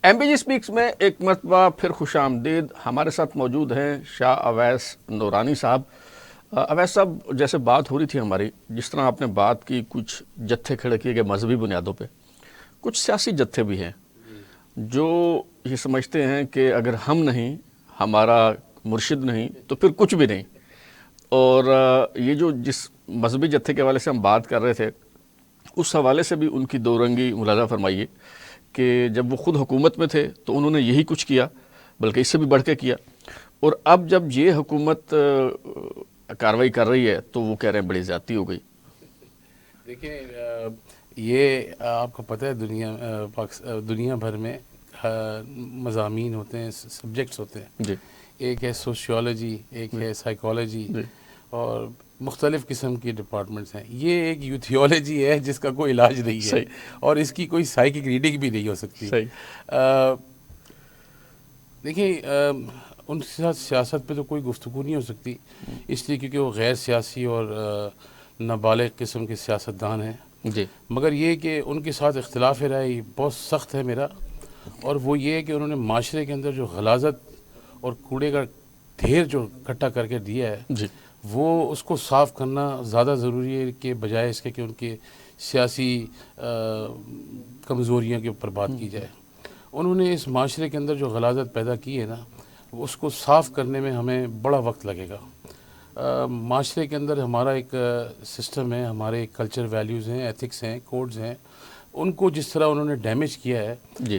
M P جی speaks میں ایک مرتبہ پھر خوش آمدید. ہمارے ساتھ موجود ہیں شاہ اویس نورانی صاحب. اویس صاحب، جیسے بات ہو رہی تھی ہماری، جس طرح آپ نے بات کی کچھ جتھے کھڑے کیے گئے مذہبی بنیادوں پہ، کچھ سیاسی جتھے بھی ہیں جو یہ سمجھتے ہیں کہ اگر ہم نہیں، ہمارا مرشد نہیں، تو پھر کچھ بھی نہیں. اور یہ جو جس مذہبی جتھے کے حوالے سے ہم بات کر رہے تھے، اس حوالے سے بھی ان کی دو رنگی ملاحظہ فرمائیے کہ جب وہ خود حکومت میں تھے تو انہوں نے یہی کچھ کیا، بلکہ اس سے بھی بڑھ کے کیا، اور اب جب یہ حکومت کارروائی کر رہی ہے تو وہ کہہ رہے ہیں بڑی زیادتی ہو گئی. دیکھیں، یہ آپ کو پتہ ہے دنیا بھر میں مضامین ہوتے ہیں، سبجیکٹس ہوتے ہیں. جی ایک ہے سوشیولوجی، ایک ہے سائیکالوجی، جی اور مختلف قسم کی ڈپارٹمنٹس ہیں. یہ ایک یوتھیولوجی ہے جس کا کوئی علاج نہیں ہے، صحیح اور اس کی کوئی سائیکک ریڈنگ بھی نہیں ہو سکتی. صحیح. دیکھیں، ان کے ساتھ سیاست پہ تو کوئی گفتگو نہیں ہو سکتی، اس لیے کیونکہ وہ غیر سیاسی اور نابالغ قسم کے سیاستدان ہیں. جی مگر یہ کہ ان کے ساتھ اختلاف رائے بہت سخت ہے میرا، اور وہ یہ ہے کہ انہوں نے معاشرے کے اندر جو غلاظت اور کوڑے کا ڈھیر جو اکٹھا کر کے دیا ہے، جی وہ اس کو صاف کرنا زیادہ ضروری ہے کہ بجائے اس کے کہ ان کے سیاسی کمزوریوں کے اوپر بات کی جائے. انہوں نے اس معاشرے کے اندر جو غلاظت پیدا کی ہے نا، اس کو صاف کرنے میں ہمیں بڑا وقت لگے گا. معاشرے کے اندر ہمارا ایک سسٹم ہے، ہمارے ایک کلچر ویلیوز ہیں، ایتھکس ہیں، کوڈز ہیں، ان کو جس طرح انہوں نے ڈیمیج کیا ہے. جی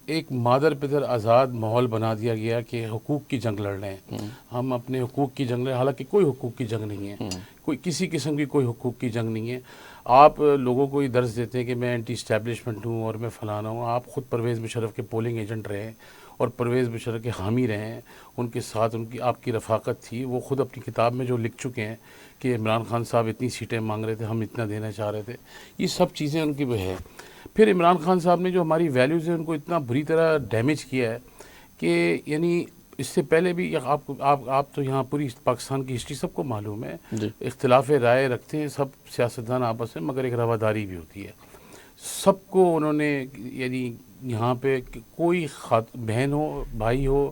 ایک مادر پدر آزاد ماحول بنا دیا گیا کہ حقوق کی جنگ لڑ رہے ہیں. ہم اپنے حقوق کی جنگ لڑ رہے ہیں، حالانکہ کوئی حقوق کی جنگ نہیں ہے، کوئی کسی قسم کی کوئی حقوق کی جنگ نہیں ہے. آپ لوگوں کو یہ درس دیتے ہیں کہ میں اینٹی اسٹیبلشمنٹ ہوں اور میں فلانا ہوں. آپ خود پرویز مشرف کے پولنگ ایجنٹ رہے ہیں اور پرویز مشرف کے حامی رہے ہیں، ان کے ساتھ آپ کی رفاقت تھی. وہ خود اپنی کتاب میں جو لکھ چکے ہیں کہ عمران خان صاحب اتنی سیٹیں مانگ رہے تھے، ہم اتنا دینا چاہ رہے تھے. یہ سب چیزیں ان کی وہ ہے. پھر عمران خان صاحب نے جو ہماری ویلیوز ہیں ان کو اتنا بری طرح ڈیمیج کیا ہے کہ یعنی اس سے پہلے بھی آپ تو یہاں پوری پاکستان کی ہسٹری سب کو معلوم ہے. جی اختلاف رائے رکھتے ہیں سب سیاستدان آپس میں، مگر ایک رواداری بھی ہوتی ہے. سب کو انہوں نے یعنی یہاں پہ کوئی بہن ہو، بھائی ہو،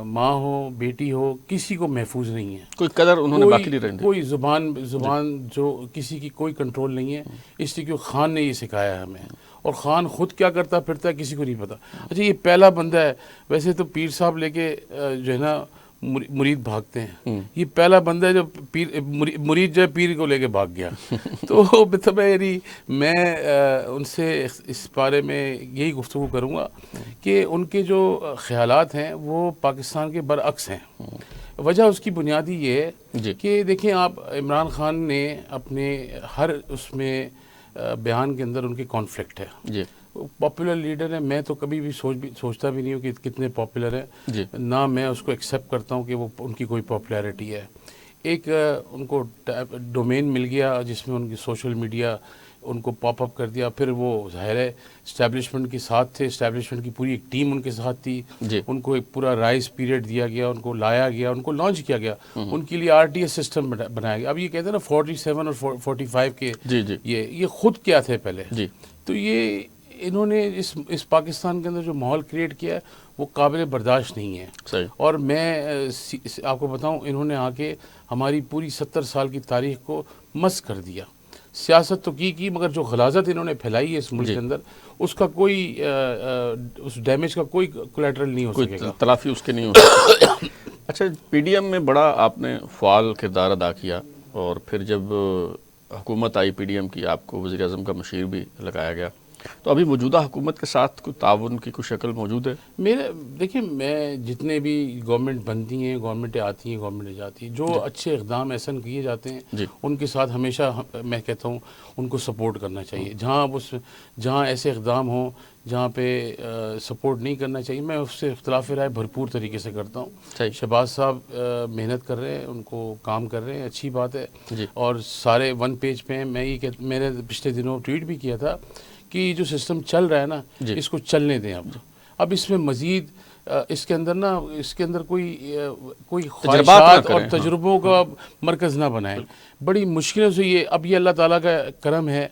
ماں ہو، بیٹی ہو، کسی کو محفوظ نہیں ہے. کوئی قدر انہوں نے باقی نہیں رہنے دی. کوئی زبان جو کسی کی کوئی کنٹرول نہیں ہے، اس لیے کہ خان نے یہ سکھایا ہے ہمیں. اور خان خود کیا کرتا پھرتا ہے کسی کو نہیں پتا. اچھا، یہ پہلا بندہ ہے، ویسے تو پیر صاحب لے کے جو ہے نا مرید بھاگتے ہیں، یہ پہلا بندہ ہے جو مرید جو ہے پیر کو لے کے بھاگ گیا. تو مطلب یعنی میں ان سے اس بارے میں یہی گفتگو کروں گا کہ ان کے جو خیالات ہیں وہ پاکستان کے برعکس ہیں. وجہ اس کی بنیادی یہ ہے کہ دیکھیں، آپ عمران خان نے اپنے ہر اس میں بیان کے اندر ان کی کانفلکٹ ہے. جی پاپولر لیڈر ہے، میں تو کبھی بھی سوچتا بھی نہیں ہوں کہ کتنے پاپولر ہیں. جی نہ میں اس کو ایکسیپٹ کرتا ہوں کہ وہ ان کی کوئی پاپولیرٹی ہے. ایک ان کو ڈومین مل گیا جس میں ان کی سوشل میڈیا ان کو پاپ اپ کر دیا. پھر وہ ظاہر ہے اسٹیبلشمنٹ کے ساتھ تھے، اسٹیبلشمنٹ کی پوری ایک ٹیم ان کے ساتھ تھی. جی ان کو ایک پورا رائز پیریڈ دیا گیا، ان کو لایا گیا، ان کو لانچ کیا گیا، ان کے لیے RTS سسٹم بنایا گیا. اب یہ کہتے ہیں نا 47 اور 45 کے، جی جی یہ خود کیا تھے پہلے. جی تو یہ انہوں نے اس پاکستان کے اندر جو ماحول کریٹ کیا ہے وہ قابل برداشت نہیں ہے. صحیح. اور میں آپ کو بتاؤں، انہوں نے آ کے ہماری پوری 70 سال کی تاریخ کو مس کر دیا. سیاست تو کی مگر جو غلاظت انہوں نے پھیلائی ہے اس ملک کے اندر، اس کا کوئی اس ڈیمیج کا کوئی کولیٹرل نہیں ہو سکے گا، کوئی تلافی اس کے نہیں ہو سکتی. اچھا، PDM میں بڑا آپ نے فعال کردار ادا کیا، اور پھر جب حکومت آئی PDM کی، آپ کو وزیر اعظم کا مشیر بھی لگایا گیا. تو ابھی موجودہ حکومت کے ساتھ کوئی تعاون کی کوئی شکل موجود ہے؟ دیکھیں، میں جتنے بھی گورنمنٹ بنتی ہیں، گورنمنٹیں آتی ہیں، گورنمنٹیں جاتی ہیں، جو اچھے اقدام ایسا کیے جاتے ہیں ان کے ساتھ ہمیشہ میں کہتا ہوں ان کو سپورٹ کرنا چاہیے. جہاں ایسے اقدام ہوں جہاں پہ سپورٹ نہیں کرنا چاہیے، میں اس سے اختلاف رائے بھرپور طریقے سے کرتا ہوں. شہباز صاحب محنت کر رہے ہیں، ان کو کام کر رہے ہیں، اچھی بات ہے. اور سارے ون پیج پہ ہیں. میں نے پچھلے دنوں ٹویٹ بھی کیا تھا کہ جو سسٹم چل رہا ہے نا، اس کو چلنے دیں. اب اب اس میں مزید اس کے اندر نا اس کے اندر کوئی تجربات نہ خواہشات اور کریں، تجربوں کا مرکز نہ بنائیں. بڑی مشکلوں سے یہ اللہ تعالیٰ کا کرم ہے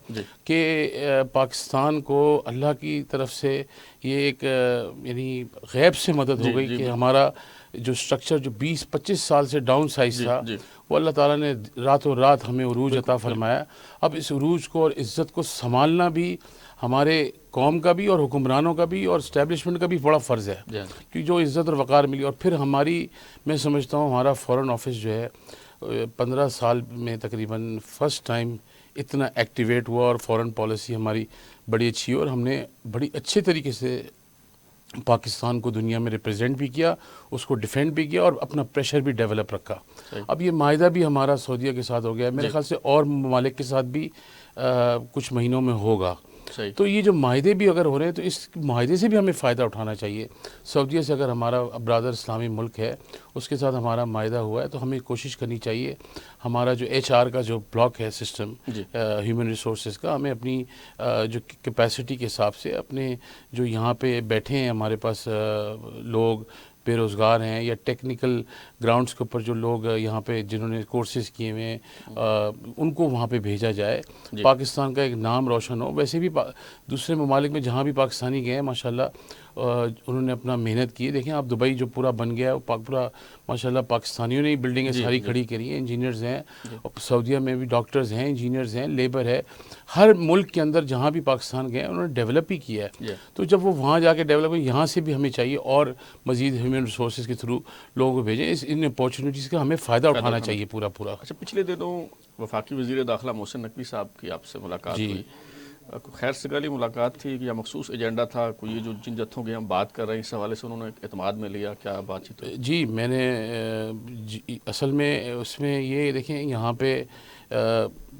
کہ پاکستان کو اللہ کی طرف سے یہ ایک یعنی غیب سے مدد ہو گئی کہ ہمارا جو سٹرکچر جو 20-25 سال سے ڈاؤن سائز تھا وہ اللہ تعالیٰ نے راتوں رات ہمیں عروج عطا فرمایا. اب اس عروج کو اور عزت کو سنبھالنا بھی ہمارے قوم کا بھی اور حکمرانوں کا بھی اور اسٹیبلشمنٹ کا بھی بڑا فرض ہے کہ جو عزت اور وقار ملی. اور پھر ہماری میں سمجھتا ہوں ہمارا فورن آفس جو ہے 15 سال میں تقریباً فرسٹ ٹائم اتنا ایکٹیویٹ ہوا اور فورن پالیسی ہماری بڑی اچھی اور ہم نے بڑی اچھے طریقے سے پاکستان کو دنیا میں ریپرزینٹ بھی کیا, اس کو ڈیفینڈ بھی کیا اور اپنا پریشر بھی ڈیولپ رکھا. اب یہ معاہدہ بھی ہمارا سعودیہ کے ساتھ ہو گیا, میرے خیال سے اور ممالک کے ساتھ بھی کچھ مہینوں میں ہوگا. تو یہ جو معاہدے بھی اگر ہو رہے ہیں تو اس معاہدے سے بھی ہمیں فائدہ اٹھانا چاہیے. سعودیہ سے اگر ہمارا برادر اسلامی ملک ہے اس کے ساتھ ہمارا معاہدہ ہوا ہے تو ہمیں کوشش کرنی چاہیے ہمارا جو HR کا جو بلاک ہے سسٹم ہیومن ریسورسز کا, ہمیں اپنی جو کیپیسٹی کے حساب سے اپنے جو یہاں پہ بیٹھے ہیں ہمارے پاس لوگ بے روزگار ہیں یا ٹیکنیکل گراؤنڈز کے اوپر جو لوگ یہاں پہ جنہوں نے کورسز کیے ہوئے ان کو وہاں پہ بھیجا جائے, پاکستان کا ایک نام روشن ہو. ویسے بھی دوسرے ممالک میں جہاں بھی پاکستانی گئے ہیں ماشاءاللہ انہوں نے اپنا محنت کی. دیکھیں آپ دبئی جو پورا بن گیا ہے پورا ماشاءاللہ پاکستانیوں نے ہی بلڈنگیں ساری کھڑی کری ہیں, انجینئرز ہیں. سعودیہ میں بھی ڈاکٹرز ہیں, انجینئرز ہیں, لیبر ہے. ہر ملک کے اندر جہاں بھی پاکستان گئے انہوں نے ڈیولپ ہی کیا ہے. تو جب وہ وہاں جا کے ڈیولپ یہاں سے بھی ہمیں چاہیے اور مزید ہیومن ریسورسز کے تھرو لوگوں کو بھیجیں. ان اپارچونیٹیز کا ہمیں فائدہ اٹھانا چاہیے پورا. اچھا, پچھلے دنوں وفاقی وزیر داخلہ محسن نقوی صاحب کی آپ سے ملاقات ہوئی, خیر سگالی ملاقات تھی یا مخصوص ایجنڈا تھا کوئی؟ یہ جو جن جتھوں کی ہم بات کر رہے ہیں اس حوالے سے انہوں نے اعتماد میں لیا, کیا بات چیت ہوئی؟ جی میں نے اصل میں اس میں یہ دیکھیں یہاں پہ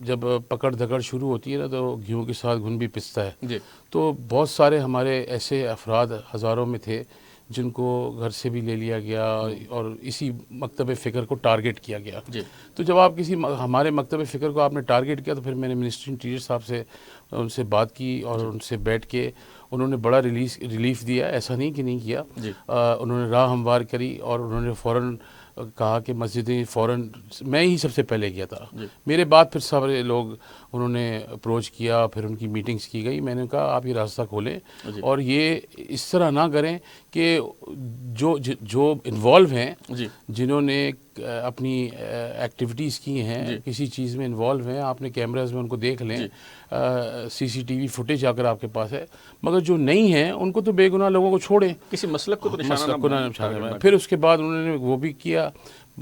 جب پکڑ دھکڑ شروع ہوتی ہے نا تو گھیوں کے ساتھ گھن بھی پستا ہے. تو بہت سارے ہمارے ایسے افراد ہزاروں میں تھے جن کو گھر سے بھی لے لیا گیا اور اسی مکتب فکر کو ٹارگٹ کیا گیا. تو جب آپ کسی ہمارے مکتب فکر کو آپ نے ٹارگٹ کیا تو پھر میں نے منسٹری انٹیریئر صاحب سے ان سے بات کی اور ان سے بیٹھ کے انہوں نے بڑا ریلیف دیا, ایسا نہیں کہ نہیں کیا. انہوں نے راہ ہموار کری اور انہوں نے فوراً کہا کہ مسجدیں فوراً, میں ہی سب سے پہلے گیا تھا, میرے بعد پھر سارے لوگ انہوں نے اپروچ کیا, پھر ان کی میٹنگز کی گئی. میں نے کہا آپ یہ راستہ کھولیں اور یہ اس طرح نہ کریں کہ جو انوالو ہیں جنہوں نے اپنی ایکٹیویٹیز کی ہیں کسی چیز میں انوالو ہیں, آپ نے کیمراز میں ان کو دیکھ لیں, CCTV فوٹیج اگر آپ کے پاس ہے, مگر جو نہیں ہیں ان کو تو بے گناہ لوگوں کو چھوڑیں, کسی مسلک کو تو نشانہ. پھر اس کے بعد انہوں نے وہ بھی کیا,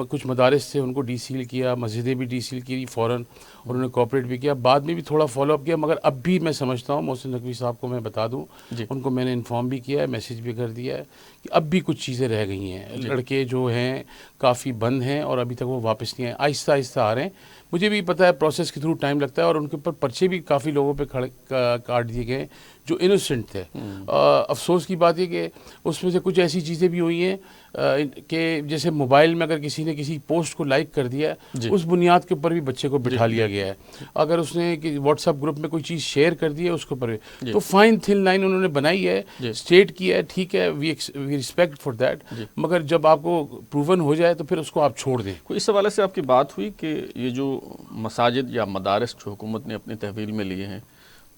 کچھ مدارس سے ان کو ڈی سیل کیا, مسجدیں بھی ڈی سیل کی فوراً, انہوں نے کوآپریٹ بھی کیا. بعد میں بھی تھوڑا فالو اپ کیا, مگر اب بھی میں سمجھتا ہوں محسن نقوی صاحب کو میں بتا دوں ان کو میں نے انفارم بھی کیا ہے, میسیج بھی کر دیا ہے کہ اب بھی کچھ چیزیں رہ گئی ہیں. لڑکے جو ہیں کافی بند ہیں اور ابھی تک وہ واپس نہیں آئے, آہستہ آہستہ آ رہے ہیں. مجھے بھی پتہ ہے پروسیس کے تھرو ٹائم لگتا ہے اور ان کے اوپر پرچے بھی کافی لوگوں پہ کاٹ دیے گئے جو انوسنٹ تھے. افسوس کی بات یہ کہ اس میں سے کچھ ایسی چیزیں بھی ہوئی ہیں کہ جیسے موبائل میں اگر کسی نے کسی پوسٹ کو لائک کر دیا اس بنیاد کے اوپر بھی بچے کو بٹھا لیا گیا ہے. اگر اس نے واٹس ایپ گروپ میں کوئی چیز شیئر کر دی ہے اس کے اوپر تو فائن تھن لائن انہوں نے بنائی ہے, اسٹیٹ کی ہے, ٹھیک ہے, وی ریسپیکٹ فار دیٹ, مگر جب آپ کو پروون ہو جائے تو پھر اس کو آپ چھوڑ دیں. اس حوالے سے آپ کی بات ہوئی کہ یہ جو مساجد یا مدارس جو حکومت نے اپنی تحویل میں لیے ہیں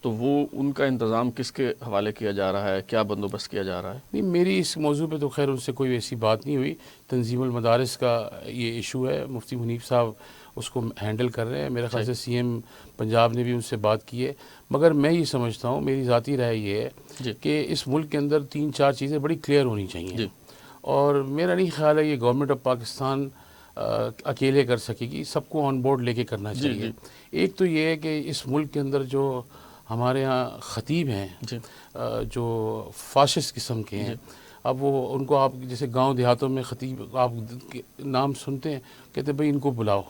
تو وہ ان کا انتظام کس کے حوالے کیا جا رہا ہے, کیا بندوبست کیا جا رہا ہے؟ نہیں, میری اس موضوع پہ تو خیر ان سے کوئی ایسی بات نہیں ہوئی. تنظیم المدارس کا یہ ایشو ہے, مفتی منیب صاحب اس کو ہینڈل کر رہے ہیں. میرے خیال سے CM پنجاب نے بھی ان سے بات کی ہے. مگر میں یہ سمجھتا ہوں, میری ذاتی رائے یہ ہے کہ اس ملک کے اندر 3-4 چیزیں بڑی کلیئر ہونی چاہیے اور میرا نہیں خیال ہے یہ گورنمنٹ آف پاکستان اکیلے کر سکے گی, سب کو آن بورڈ لے کے کرنا چاہیے. ایک تو یہ ہے کہ اس ملک کے اندر جو ہمارے ہاں خطیب ہیں جو فاشسٹ قسم کے ہیں, اب وہ ان کو آپ جیسے گاؤں دیہاتوں میں خطیب آپ نام سنتے ہیں, کہتے ہیں بھئی ان کو بلاؤ.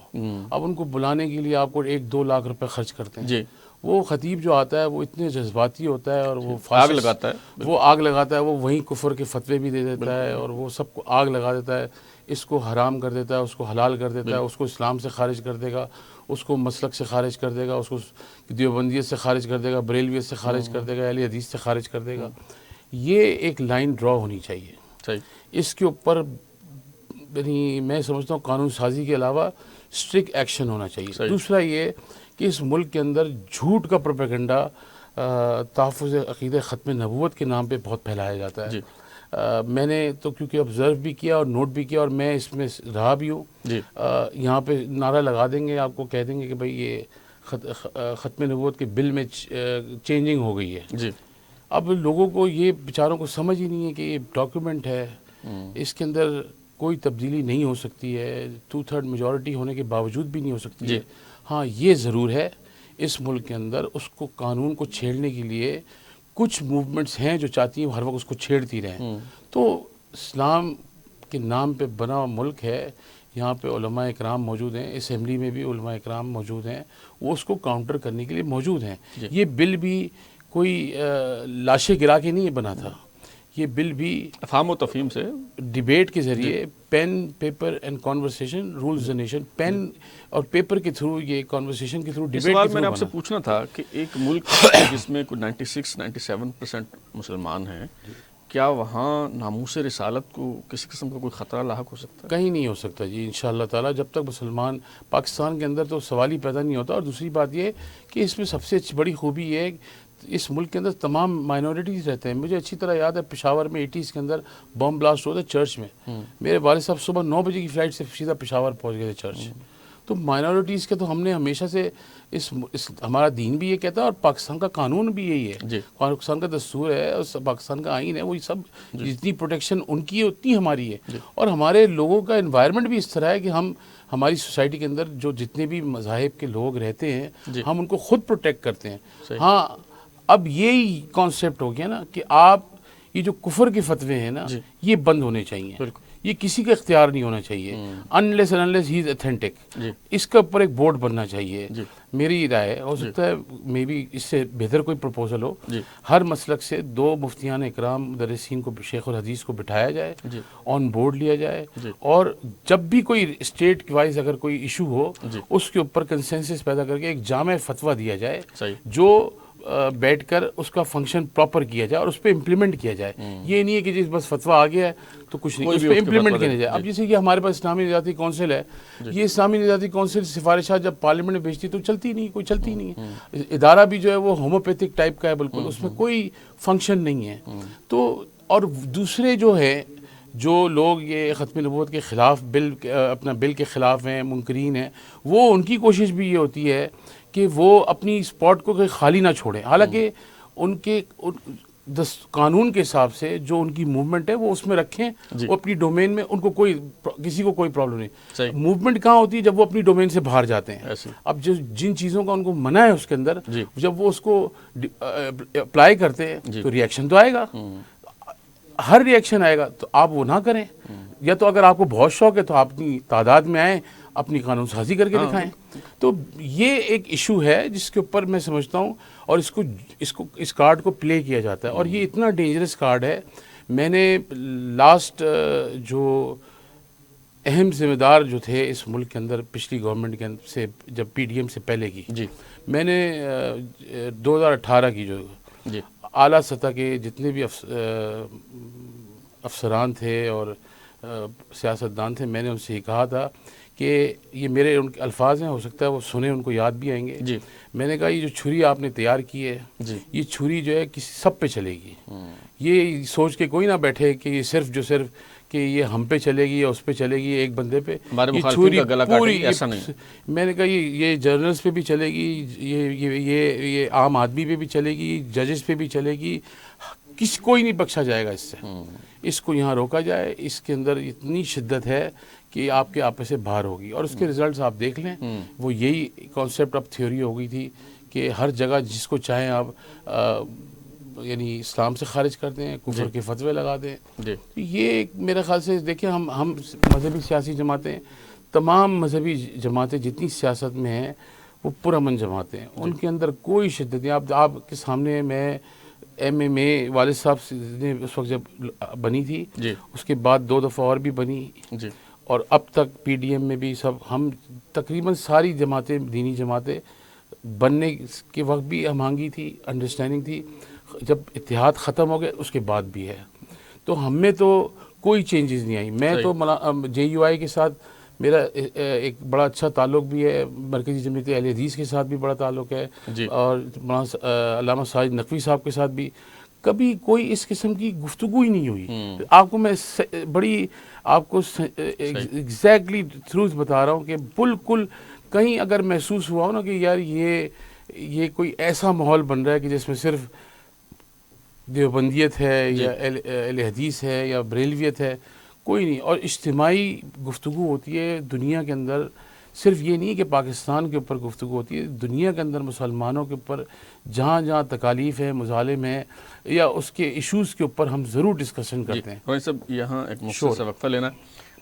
اب ان کو بلانے کے لیے آپ کو 1-2 لاکھ روپے خرچ کرتے ہیں. وہ خطیب جو آتا ہے وہ اتنے جذباتی ہوتا ہے اور وہ آگ لگاتا ہے, وہ آگ لگاتا ہے, وہ وہیں کفر کے فتوے بھی دے دیتا ہے اور وہ سب کو آگ لگا دیتا ہے. اس کو حرام کر دیتا ہے, اس کو حلال کر دیتا ہے, اس کو اسلام سے خارج کر دے گا, اس کو مسلک سے خارج کر دے گا, اس کو دیوبندیت سے خارج کر دے گا, بریلویت سے خارج کر دے گا, اہل حدیث سے خارج کر دے گا. یہ ایک لائن ڈرا ہونی چاہیے. صحیح. اس کے اوپر یعنی میں سمجھتا ہوں قانون سازی کے علاوہ اسٹرکٹ ایکشن ہونا چاہیے. صحیح. دوسرا یہ کہ اس ملک کے اندر جھوٹ کا پروپیگنڈا تحفظ عقیدہ ختم نبوت کے نام پہ بہت پھیلایا جاتا ہے. جی. میں نے تو کیونکہ آبزرو بھی کیا اور نوٹ بھی کیا اور میں اس میں رہا بھی ہوں. جی. یہاں پہ نعرہ لگا دیں گے, آپ کو کہہ دیں گے کہ بھائی یہ ختم نبوت کے بل میں چینجنگ ہو گئی ہے. جی. اب لوگوں کو یہ بیچاروں کو سمجھ ہی نہیں ہے کہ یہ ڈاکیومنٹ ہے, اس کے اندر کوئی تبدیلی نہیں ہو سکتی ہے, 2/3 میجورٹی ہونے کے باوجود بھی نہیں ہو سکتی جی. ہے. ہاں یہ ضرور ہے اس ملک کے اندر اس کو قانون کو چھیڑنے کے لیے کچھ موومنٹس ہیں جو چاہتی ہیں ہر وقت اس کو چھیڑتی رہیں. تو اسلام کے نام پہ بنا ملک ہے, یہاں پہ علماء اکرام موجود ہیں, اسمبلی میں بھی علماء اکرام موجود ہیں, وہ اس کو کاؤنٹر کرنے کے لیے موجود ہیں. یہ بل بھی کوئی لاشیں گرا کے نہیں بنا تھا, یہ بل بھی افہام و تفہیم سے ڈیبیٹ کے ذریعے pen paper and conversation rules the nation, pen اور پیپر کے تھرو, یہ کانورسیشن کے تھرو, ڈیبیٹ کے سوال تھرو میں نے آپ سے بنا. پوچھنا تھا کہ ایک ملک جس میں کوئی 96-97% مسلمان ہیں, کیا وہاں ناموس رسالت کو کسی قسم کا کوئی خطرہ لاحق ہو سکتا ہے؟ کہیں نہیں ہو سکتا جی انشاءاللہ تعالیٰ. جب تک مسلمان پاکستان کے اندر تو سوال ہی پیدا نہیں ہوتا. اور دوسری بات یہ کہ اس میں سب سے بڑی خوبی یہ ہے اس ملک کے اندر تمام مائنورٹیز رہتے ہیں. مجھے اچھی طرح یاد ہے پشاور میں 80s کے اندر بم بلاسٹ ہوا تھا چرچ میں. میرے والد صاحب صبح 9 بجے کی فلائٹ سے سیدھا پشاور پہنچ گئے تھے چرچ. تو مائنورٹیز کے تو ہم نے ہمیشہ سے ہمارا دین بھی یہ کہتا ہے اور پاکستان کا قانون بھی یہی ہے. پاکستان کا دستور ہے اور پاکستان کا آئین ہے, وہی سب جتنی پروٹیکشن ان کی ہے اتنی ہماری ہے. اور ہمارے لوگوں کا انوائرمنٹ بھی اس طرح ہے کہ ہماری سوسائٹی کے اندر جو جتنے بھی مذاہب کے لوگ رہتے ہیں ہم ان کو خود پروٹیکٹ کرتے ہیں. ہاں اب یہی کانسیپٹ ہو گیا نا کہ آپ یہ جو کفر کے فتوے ہیں نا یہ بند ہونے چاہیے. یہ کسی کا اختیار نہیں ہونا چاہیے unless and unless he is authentic. اس کے اوپر ایک بورڈ بننا چاہیے. میری رائے ہو سکتا ہے مے بی اس سے بہتر کوئی پروپوزل ہو. ہر مسلک سے 2 مفتیان اکرام مدرسین کو شیخ الحدیث کو بٹھایا جائے, آن بورڈ لیا جائے, اور جب بھی کوئی اسٹیٹ وائز اگر کوئی ایشو ہو اس کے اوپر کنسنسس پیدا کر کے ایک جامع فتویٰ دیا جائے جو بیٹھ کر اس کا فنکشن پراپر کیا جائے اور اس پہ امپلیمنٹ کیا جائے. یہ نہیں ہے کہ جس بس فتویٰ آ گیا ہے تو کچھ نہیں, اس پہ امپلیمنٹ کیا جائے. اب جیسے کہ ہمارے پاس اسلامی نجاتی کونسل ہے, یہ اسلامی نجاتی کونسل سفارشات جب پارلیمنٹ میں بھیجتی تو چلتی نہیں, کوئی چلتی نہیں ہے. ادارہ بھی جو ہے وہ ہوموپیتھک ٹائپ کا ہے بالکل, اس میں کوئی فنکشن نہیں ہے. تو اور دوسرے جو ہے جو لوگ یہ ختم نبوت کے خلاف اپنا بل کے خلاف ہیں, منکرین ہیں, وہ ان کی کوشش بھی یہ ہوتی ہے کہ وہ اپنی اسپاٹ کو خالی نہ چھوڑیں. حالانکہ ان کے قانون کے حساب سے جو ان کی موومنٹ ہے وہ اس میں رکھیں, وہ اپنی ڈومین میں, ان کو کسی کو کوئی پرابلم نہیں. موومنٹ کہاں ہوتی ہے جب وہ اپنی ڈومین سے باہر جاتے ہیں. اب جن چیزوں کا ان کو منع ہے اس کے اندر, جب وہ اس کو اپلائی کرتے ہیں تو ریئیکشن تو آئے گا. ہر ریئیکشن آئے گا تو آپ وہ نہ کریں. یا تو اگر آپ کو بہت شوق ہے تو آپ اپنی تعداد میں آئیں, اپنی قانون سازی کر کے دکھائیں. تو یہ ایک ایشو ہے جس کے اوپر میں سمجھتا ہوں, اور اس کارڈ کو پلے کیا جاتا ہے, اور یہ اتنا ڈینجرس کارڈ ہے. میں نے لاسٹ جو اہم ذمہ دار جو تھے اس ملک کے اندر پچھلی گورنمنٹ کے سے جب پی ڈی ایم سے پہلے کی, میں نے 2018 کی جو اعلیٰ سطح کے جتنے بھی افسران تھے اور سیاستدان تھے, میں نے ان سے یہ کہا تھا کہ یہ میرے ان کے الفاظ ہیں, ہو سکتا ہے وہ سنیں ان کو یاد بھی آئیں گے. میں نے کہا یہ جو چھری آپ نے تیار کی ہے یہ چھری جو ہے کسی سب پہ چلے گی. یہ سوچ کے کوئی نہ بیٹھے کہ یہ صرف کہ یہ ہم پہ چلے گی یا اس پہ چلے گی ایک بندے پہ. یہ چھری پوری, ایسا نہیں. میں نے کہا یہ جرنلز پہ بھی چلے گی, یہ عام آدمی پہ بھی چلے گی, ججز پہ بھی چلے گی, کوئی نہیں بخشا جائے گا اس سے. اس کو یہاں روکا جائے. اس کے اندر اتنی شدت ہے کہ آپ کے آپے سے باہر ہوگی, اور اس کے ریزلٹس آپ دیکھ لیں. وہ یہی کانسیپٹ اب تھیوری ہو گئی تھی کہ ہر جگہ جس کو چاہیں آپ یعنی اسلام سے خارج کر دیں, کفر کے فتوے لگا دیں. یہ میرے خیال سے دیکھیں, ہم مذہبی سیاسی جماعتیں, تمام مذہبی جماعتیں جتنی سیاست میں ہیں وہ پرامن جماعتیں ہیں, ان کے اندر کوئی شدت نہیں. آپ کے سامنے میں MMA والد صاحب نے اس وقت جب بنی تھی, اس کے بعد 2 دفعہ اور بھی بنی, اور اب تک پی ڈی ایم میں بھی سب ہم تقریباً ساری جماعتیں, دینی جماعتیں بننے کے وقت بھی ہم آہنگی تھی, انڈرسٹینڈنگ تھی. جب اتحاد ختم ہو گیا اس کے بعد بھی ہے. تو ہم میں تو کوئی چینجز نہیں آئی. میں تو جے یو آئی کے ساتھ میرا ایک بڑا اچھا تعلق بھی ہے, مرکزی جمعیت اہل حدیث کے ساتھ بھی بڑا تعلق ہے, اور علامہ ساجد نقوی صاحب کے ساتھ بھی کبھی کوئی اس قسم کی گفتگو ہی نہیں ہوئی. آپ کو میں بڑی آپ کو ایگزیکٹلی ٹروتھ بتا رہا ہوں کہ بالکل کہیں اگر محسوس ہوا ہو نا کہ یار یہ کوئی ایسا ماحول بن رہا ہے کہ جس میں صرف دیوبندیت ہے یا اہل حدیث ہے یا بریلویت ہے, کوئی نہیں. اور اجتماعی گفتگو ہوتی ہے دنیا کے اندر. صرف یہ نہیں کہ پاکستان کے اوپر گفتگو ہوتی ہے, دنیا کے اندر مسلمانوں کے اوپر جہاں جہاں تکالیف ہے, مظالم ہے, یا اس کے ایشوز کے اوپر ہم ضرور ڈسکشن کرتے ہیں. روحانی صاحب یہاں ایک مختصر سا وقفہ لینا.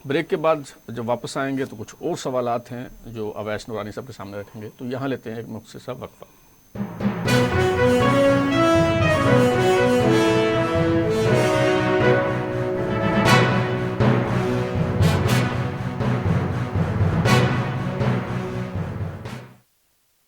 بریک کے بعد جب واپس آئیں گے تو کچھ اور سوالات ہیں جو اویس نورانی صاحب کے سامنے رکھیں گے, تو یہاں لیتے ہیں ایک مختصر سا وقفہ.